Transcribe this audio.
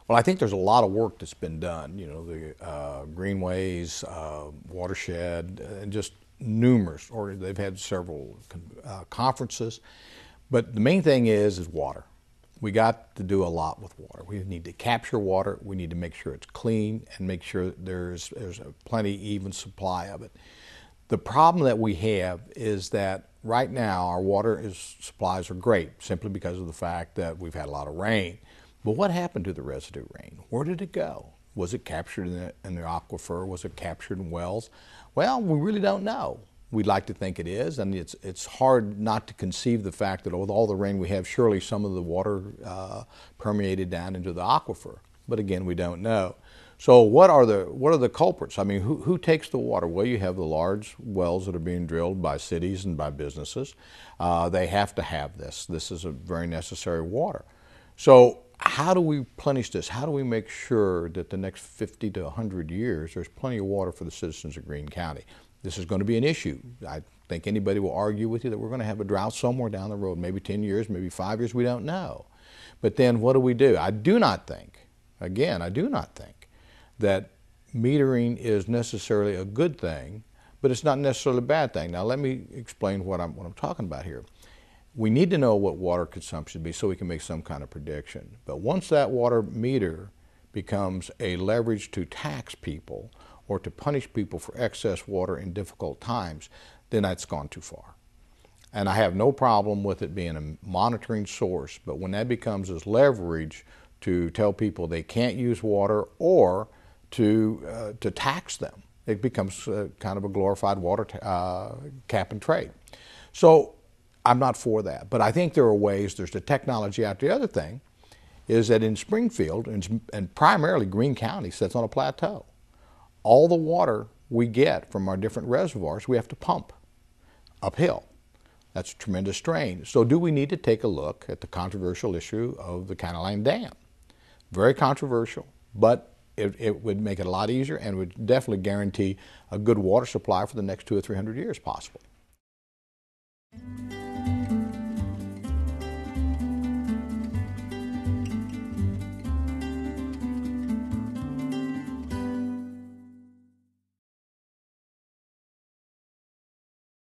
Well, I think there's a lot of work that's been done. You know, the greenways, watershed, and just numerous. Or they've had several conferences, but the main thing is water. We got to do a lot with water. We need to capture water. We need to make sure it's clean and make sure there's a plenty even supply of it. The problem that we have is that right now our supplies are great simply because of the fact that we've had a lot of rain. But what happened to the residue rain? Where did it go? Was it captured in the aquifer? Was it captured in wells? Well, we really don't know. We'd like to think it is, and it's hard not to conceive the fact that with all the rain we have, surely some of the water permeated down into the aquifer. But again, we don't know. So what are the culprits? I mean, who takes the water? Well, you have the large wells that are being drilled by cities and by businesses. They have to have this. This is a very necessary water. So how do we replenish this? How do we make sure that the next 50 to 100 years there's plenty of water for the citizens of Greene County? This is going to be an issue. I think anybody will argue with you that we're going to have a drought somewhere down the road, maybe 10 years, maybe 5 years, we don't know. But then what do? I do not think that metering is necessarily a good thing, but it's not necessarily a bad thing. Now let me explain what I'm talking about here. We need to know what water consumption be so we can make some kind of prediction. But once that water meter becomes a leverage to tax people or to punish people for excess water in difficult times, then that's gone too far. And I have no problem with it being a monitoring source, but when that becomes as leverage to tell people they can't use water or to tax them, it becomes kind of a glorified water cap and trade. So I'm not for that, but I think there are ways, there's the technology out there. The other thing is that in Springfield, and primarily Greene County, sits on a plateau. All the water we get from our different reservoirs, we have to pump uphill. That's a tremendous strain. So do we need to take a look at the controversial issue of the County Line Dam? Very controversial, but it would make it a lot easier and would definitely guarantee a good water supply for the next 200 or 300 years possibly.